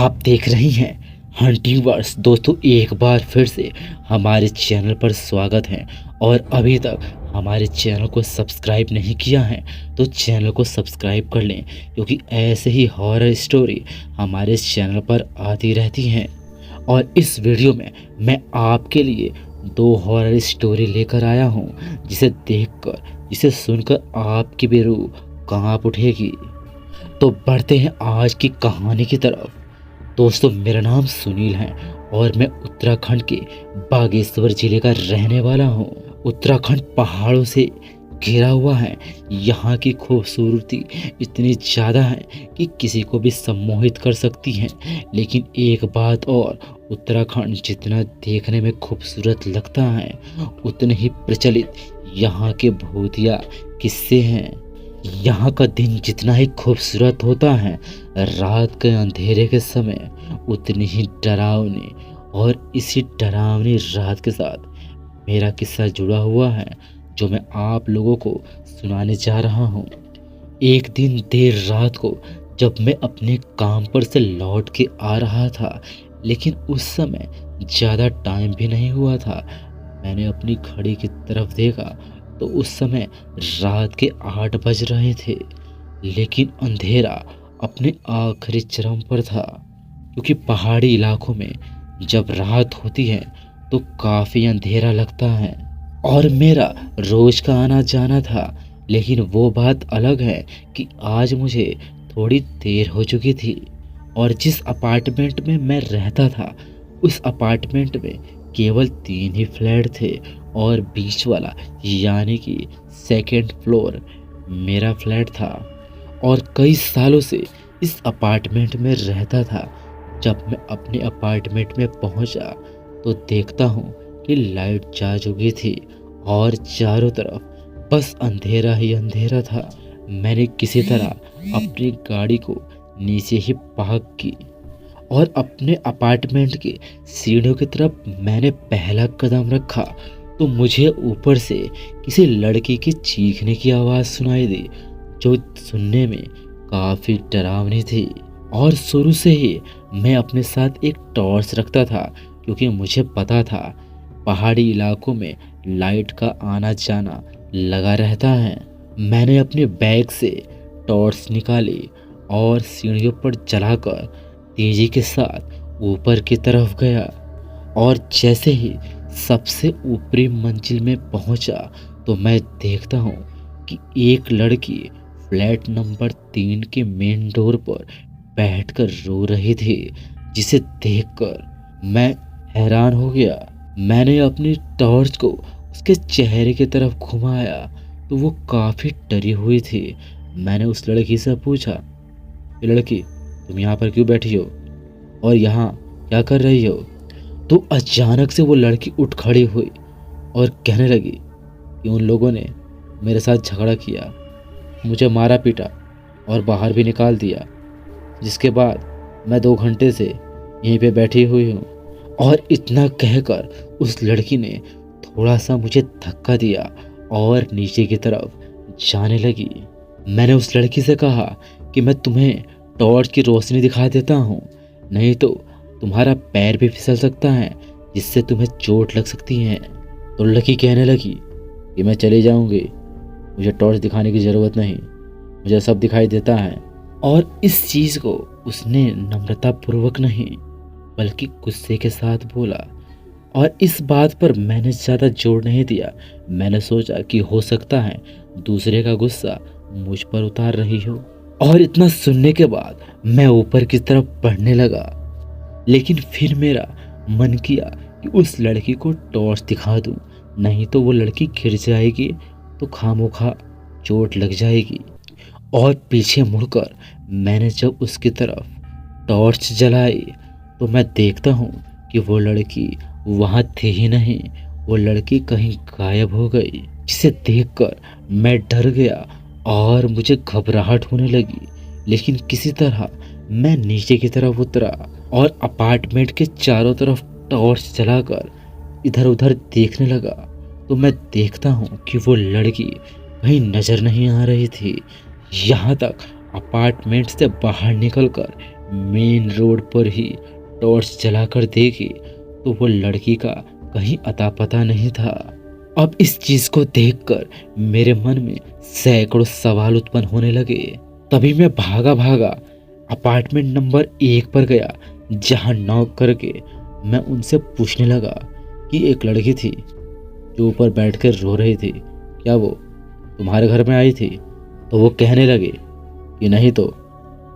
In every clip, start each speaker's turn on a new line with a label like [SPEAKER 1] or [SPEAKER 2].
[SPEAKER 1] आप देख रही हैं हंटिंग वर्स। दोस्तों एक बार फिर से हमारे चैनल पर स्वागत है और अभी तक हमारे चैनल को सब्सक्राइब नहीं किया है तो चैनल को सब्सक्राइब कर लें, क्योंकि ऐसे ही हॉरर स्टोरी हमारे चैनल पर आती रहती हैं। और इस वीडियो में मैं आपके लिए 2 हॉरर स्टोरी लेकर आया हूं, जिसे देखकर, जिसे सुनकर आपकी भी रूह कांप उठेगी। तो बढ़ते हैं आज की कहानी की तरफ। दोस्तों मेरा नाम सुनील है और मैं उत्तराखंड के बागेश्वर जिले का रहने वाला हूँ। उत्तराखंड पहाड़ों से घिरा हुआ है। यहाँ की खूबसूरती इतनी ज़्यादा है कि किसी को भी सम्मोहित कर सकती है। लेकिन एक बात और, उत्तराखंड जितना देखने में खूबसूरत लगता है उतने ही प्रचलित यहाँ के भूतिया किस्से हैं। यहाँ का दिन जितना ही खूबसूरत होता है, रात के अंधेरे के समय उतनी ही डरावनी। और इसी डरावनी रात के साथ मेरा किस्सा जुड़ा हुआ है, जो मैं आप लोगों को सुनाने जा रहा हूँ। एक दिन देर रात को जब मैं अपने काम पर से लौट के आ रहा था, लेकिन उस समय ज़्यादा टाइम भी नहीं हुआ था, मैंने अपनी घड़ी की तरफ देखा तो उस समय रात के 8 बज रहे थे। लेकिन अंधेरा अपने आखिरी चरम पर था, क्योंकि पहाड़ी इलाकों में जब रात होती है तो काफ़ी अंधेरा लगता है। और मेरा रोज का आना जाना था, लेकिन वो बात अलग है कि आज मुझे थोड़ी देर हो चुकी थी। और जिस अपार्टमेंट में मैं रहता था, उस अपार्टमेंट में केवल 3 ही फ्लैट थे और बीच वाला यानी कि सेकंड फ्लोर मेरा फ्लैट था। और कई सालों से इस अपार्टमेंट में रहता था। जब मैं अपने अपार्टमेंट में पहुंचा तो देखता हूं कि लाइट जा चुकी थी और चारों तरफ बस अंधेरा ही अंधेरा था। मैंने किसी तरह अपनी गाड़ी को नीचे ही पार्क की और अपने अपार्टमेंट के सीढ़ियों की तरफ मैंने पहला कदम रखा तो मुझे ऊपर से किसी लड़की की चीखने की आवाज़ सुनाई दी, जो सुनने में काफ़ी डरावनी थी। और शुरू से ही मैं अपने साथ एक टॉर्च रखता था, क्योंकि मुझे पता था पहाड़ी इलाकों में लाइट का आना जाना लगा रहता है। मैंने अपने बैग से टॉर्च निकाली और सीढ़ियों पर चलाकर तेजी के साथ ऊपर की तरफ गया। और जैसे ही सबसे ऊपरी मंजिल में पहुंचा तो मैं देखता हूं कि एक लड़की फ्लैट नंबर 3 के मेन डोर पर बैठकर रो रही थी, जिसे देखकर मैं हैरान हो गया। मैंने अपनी टॉर्च को उसके चेहरे की तरफ घुमाया तो वो काफ़ी डरी हुई थी। मैंने उस लड़की से पूछा, ये लड़की तुम यहाँ पर क्यों बैठी हो और यहाँ क्या कर रही हो? तो अचानक से वो लड़की उठ खड़ी हुई और कहने लगी कि उन लोगों ने मेरे साथ झगड़ा किया, मुझे मारा पीटा और बाहर भी निकाल दिया, जिसके बाद मैं 2 घंटे से यहीं पे बैठी हुई हूँ। और इतना कहकर उस लड़की ने थोड़ा सा मुझे धक्का दिया और नीचे की तरफ जाने लगी। मैंने उस लड़की से कहा कि मैं तुम्हें टॉर्च की रोशनी दिखा देता हूँ, नहीं तो तुम्हारा पैर भी फिसल सकता है, जिससे तुम्हें चोट लग सकती है। तो लड़की कहने लगी कि मैं चली जाऊंगी, मुझे टॉर्च दिखाने की ज़रूरत नहीं, मुझे सब दिखाई देता है। और इस चीज़ को उसने नम्रतापूर्वक नहीं बल्कि गुस्से के साथ बोला। और इस बात पर मैंने ज़्यादा जोर नहीं दिया। मैंने सोचा कि हो सकता है दूसरे का गुस्सा मुझ पर उतार रही हो। और इतना सुनने के बाद मैं ऊपर की तरफ बढ़ने लगा, लेकिन फिर मेरा मन किया कि उस लड़की को टॉर्च दिखा दूं, नहीं तो वो लड़की गिर जाएगी तो खामोखा चोट लग जाएगी। और पीछे मुड़कर मैंने जब उसकी तरफ टॉर्च जलाई तो मैं देखता हूँ कि वो लड़की वहाँ थी ही नहीं, वो लड़की कहीं गायब हो गई, जिसे देखकर मैं डर गया और मुझे घबराहट होने लगी। लेकिन किसी तरह मैं नीचे की तरफ उतरा और अपार्टमेंट के चारों तरफ टॉर्च जलाकर इधर उधर देखने लगा तो मैं देखता हूँ कि वो लड़की कहीं नज़र नहीं आ रही थी। यहाँ तक अपार्टमेंट से बाहर निकलकर मेन रोड पर ही टॉर्च जलाकर देखी तो वो लड़की का कहीं अता पता नहीं था। अब इस चीज को देखकर मेरे मन में सैकड़ों सवाल उत्पन्न होने लगे। तभी मैं भागा भागा अपार्टमेंट नंबर 1 पर गया, जहां नॉक करके मैं उनसे पूछने लगा कि एक लड़की थी जो ऊपर बैठकर रो रही थी, क्या वो तुम्हारे घर में आई थी? तो वो कहने लगे कि नहीं, तो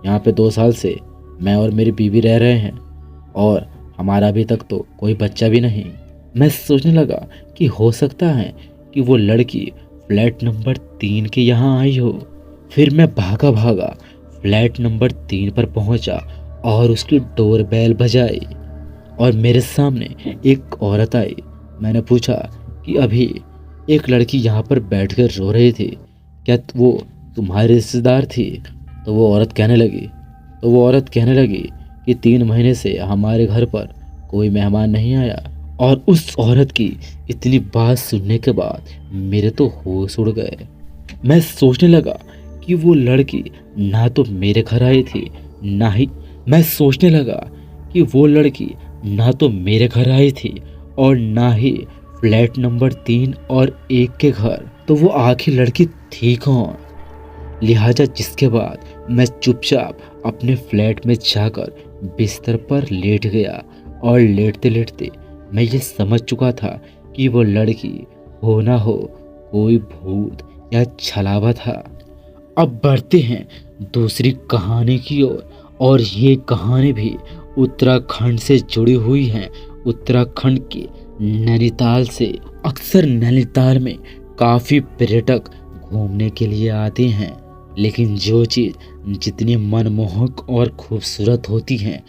[SPEAKER 1] यहाँ पे 2 साल से मैं और मेरी बीवी रह रहे हैं और हमारा अभी तक तो कोई बच्चा भी नहीं। मैं सोचने लगा कि हो सकता है कि वो लड़की फ्लैट नंबर 3 के यहाँ आई हो। फिर मैं भागा भागा फ्लैट नंबर 3 पर पहुंचा और उसकी डोरबेल बजाई और मेरे सामने एक औरत आई। मैंने पूछा कि अभी एक लड़की यहाँ पर बैठकर रो रही थी, क्या वो तुम्हारी रिश्तेदार थी? तो वो औरत कहने लगी कि 3 महीने से हमारे घर पर कोई मेहमान नहीं आया। और उस औरत की इतनी बात सुनने के बाद मेरे तो होश उड़ गए। मैं सोचने लगा कि वो लड़की ना तो मेरे घर आई थी, ना ही मैं सोचने लगा कि वो लड़की ना तो मेरे घर आई थी और ना ही फ्लैट नंबर 3 और 1 के घर। तो वो आखिर लड़की थी कौन? लिहाजा जिसके बाद मैं चुपचाप अपने फ्लैट में जाकर बिस्तर पर लेट गया और लेटते लेटते मैं ये समझ चुका था कि वो लड़की हो ना हो कोई भूत या छलावा था। अब बढ़ते हैं दूसरी कहानी की ओर और ये कहानी भी उत्तराखंड से जुड़ी हुई है। उत्तराखंड के नैनीताल से। अक्सर नैनीताल में काफ़ी पर्यटक घूमने के लिए आते हैं, लेकिन जो चीज़ जितनी मनमोहक और खूबसूरत होती हैं,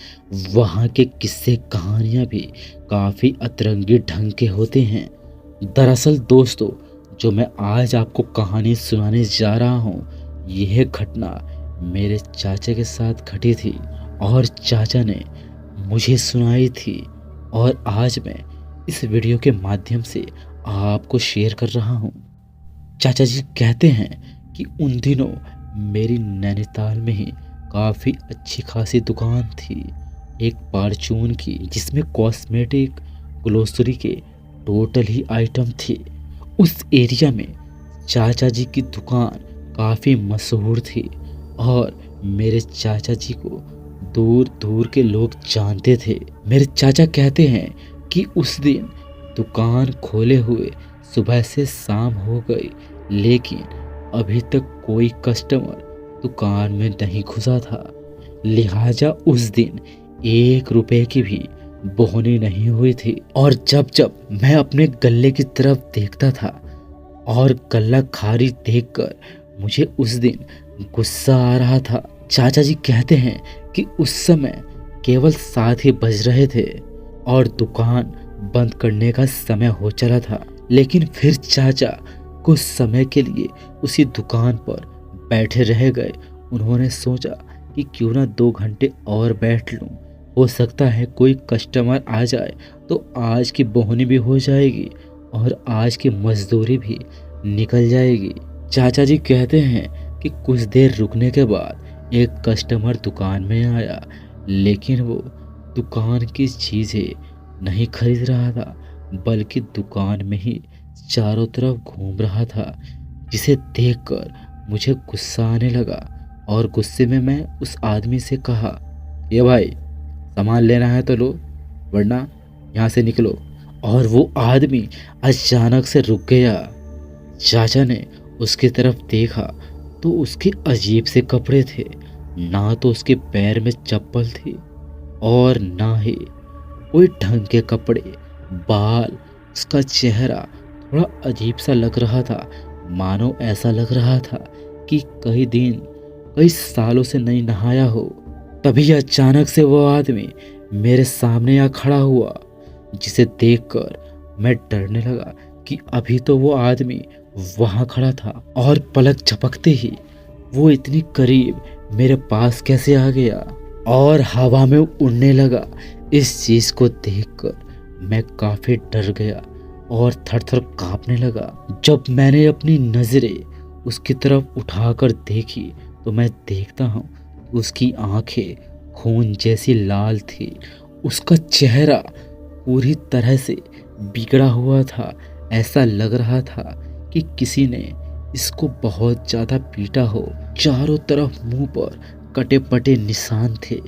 [SPEAKER 1] वहाँ के किस्से कहानियाँ भी काफ़ी अतरंगी ढंग के होते हैं। दरअसल दोस्तों, जो मैं आज आपको कहानी सुनाने जा रहा हूँ, यह घटना मेरे चाचा के साथ घटी थी और चाचा ने मुझे सुनाई थी और आज मैं इस वीडियो के माध्यम से आपको शेयर कर रहा हूँ। चाचा जी कहते हैं कि उन दिनों मेरी नैनीताल में ही काफ़ी अच्छी खासी दुकान थी, एक परचून की, जिसमें कॉस्मेटिक ग्लोसरी के टोटल ही आइटम थे। उस एरिया में चाचा जी की दुकान काफ़ी मशहूर थी और मेरे चाचा जी को दूर दूर के लोग जानते थे। मेरे चाचा कहते हैं कि उस दिन दुकान खोले हुए सुबह से शाम हो गई, लेकिन अभी तक कोई कस्टमर दुकान में नहीं घुसा था। लिहाजा उस दिन 1 रुपए की भी बोहनी नहीं हुई थी। और जब जब मैं अपने गल्ले की तरफ देखता था और गल्ला खाली देखकर मुझे उस दिन गुस्सा आ रहा था। चाचा जी कहते हैं कि उस समय केवल 7 ही बज रहे थे और दुकान बंद करने का समय हो चला था, लेकिन फिर चाचा कुछ समय के लिए उसी दुकान पर बैठे रह गए। उन्होंने सोचा कि क्यों ना 2 घंटे और बैठ लूं, हो सकता है कोई कस्टमर आ जाए तो आज की बोहनी भी हो जाएगी और आज की मजदूरी भी निकल जाएगी। चाचा जी कहते हैं कि कुछ देर रुकने के बाद एक कस्टमर दुकान में आया, लेकिन वो दुकान की चीज़ें नहीं खरीद रहा था, बल्कि दुकान में ही चारों तरफ घूम रहा था, जिसे देखकर मुझे गुस्सा आने लगा और गुस्से में मैं उस आदमी से कहा, ये भाई सामान लेना है तो लो, वरना यहाँ से निकलो। और वो आदमी अचानक से रुक गया। चाचा ने उसकी तरफ देखा तो उसके अजीब से कपड़े थे, ना तो उसके पैर में चप्पल थी और ना ही कोई ढंग के कपड़े। बाल, उसका चेहरा थोड़ा अजीब सा लग रहा था, मानो ऐसा लग रहा था कि कई सालों से नहीं नहाया हो। तभी अचानक से वो आदमी मेरे सामने आ खड़ा हुआ, जिसे देखकर मैं डरने लगा कि अभी तो वो आदमी वहाँ खड़ा था और पलक झपकते ही वो इतनी करीब मेरे पास कैसे आ गया और हवा में उड़ने लगा। इस चीज़ को देखकर मैं काफ़ी डर गया और थर-थर काँपने लगा। जब मैंने अपनी नज़रें उसकी तरफ उठाकर देखी तो मैं देखता हूँ उसकी आंखें खून जैसी लाल थी। उसका चेहरा पूरी तरह से बिगड़ा हुआ था। ऐसा लग रहा था कि किसी ने इसको बहुत ज़्यादा पीटा हो। चारों तरफ मुंह पर कटे पटे निशान थे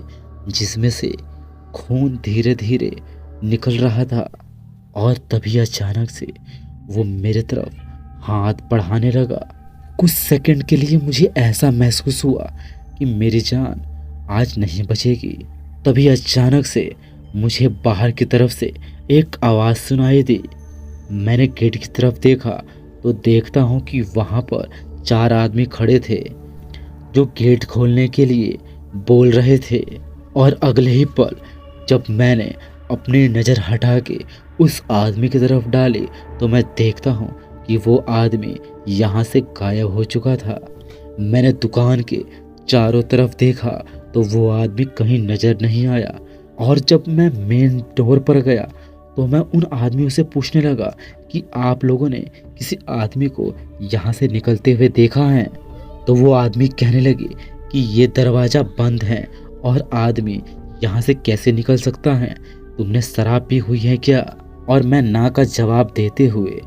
[SPEAKER 1] जिसमें से खून धीरे धीरे निकल रहा था। और तभी अचानक से वो मेरे तरफ हाथ बढ़ाने लगा। कुछ सेकंड के लिए मुझे ऐसा महसूस हुआ कि मेरी जान आज नहीं बचेगी। तभी अचानक से मुझे बाहर की तरफ से एक आवाज़ सुनाई दी। मैंने गेट की तरफ देखा तो देखता हूँ कि वहाँ पर 4 आदमी खड़े थे जो गेट खोलने के लिए बोल रहे थे। और अगले ही पल जब मैंने अपनी नज़र हटा के उस आदमी की तरफ डाली तो मैं देखता हूँ कि वो आदमी यहाँ से गायब हो चुका था। मैंने दुकान के चारों तरफ देखा तो वो आदमी कहीं नज़र नहीं आया। और जब मैं मेन डोर पर गया तो मैं उन आदमियों से पूछने लगा कि आप लोगों ने किसी आदमी को यहाँ से निकलते हुए देखा है? तो वो आदमी कहने लगे कि ये दरवाज़ा बंद है और आदमी यहाँ से कैसे निकल सकता है? तुमने शराब पी हुई है क्या? और मैं ना का जवाब देते हुए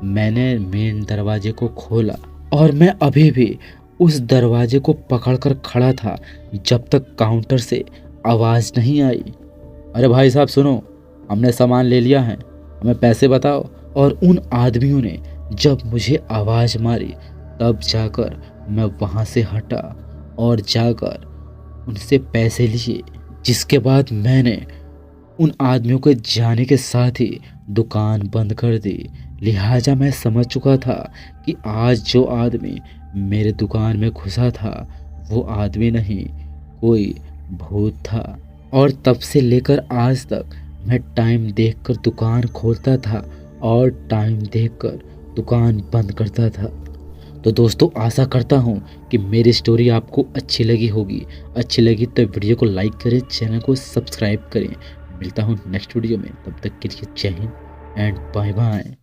[SPEAKER 1] मैंने मेन दरवाजे को खोला और मैं अभी भी उस दरवाजे को पकड़कर खड़ा था जब तक काउंटर से आवाज़ नहीं आई। अरे भाई साहब सुनो, हमने सामान ले लिया है, हमें पैसे बताओ। और उन आदमियों ने जब मुझे आवाज़ मारी तब जाकर मैं वहाँ से हटा और जाकर उनसे पैसे लिए। जिसके बाद मैंने उन आदमियों के जाने के साथ ही दुकान बंद कर दी। लिहाजा मैं समझ चुका था कि आज जो आदमी मेरे दुकान में घुसा था वो आदमी नहीं, कोई भूत था। और तब से लेकर आज तक मैं टाइम देखकर दुकान खोलता था और टाइम देखकर दुकान बंद करता था। तो दोस्तों आशा करता हूँ कि मेरी स्टोरी आपको अच्छी लगी होगी। अच्छी लगी तो वीडियो को लाइक करें, चैनल को सब्सक्राइब करें। मिलता हूँ नेक्स्ट वीडियो में, तब तक के लिए जय हिंद एंड बाय बाय।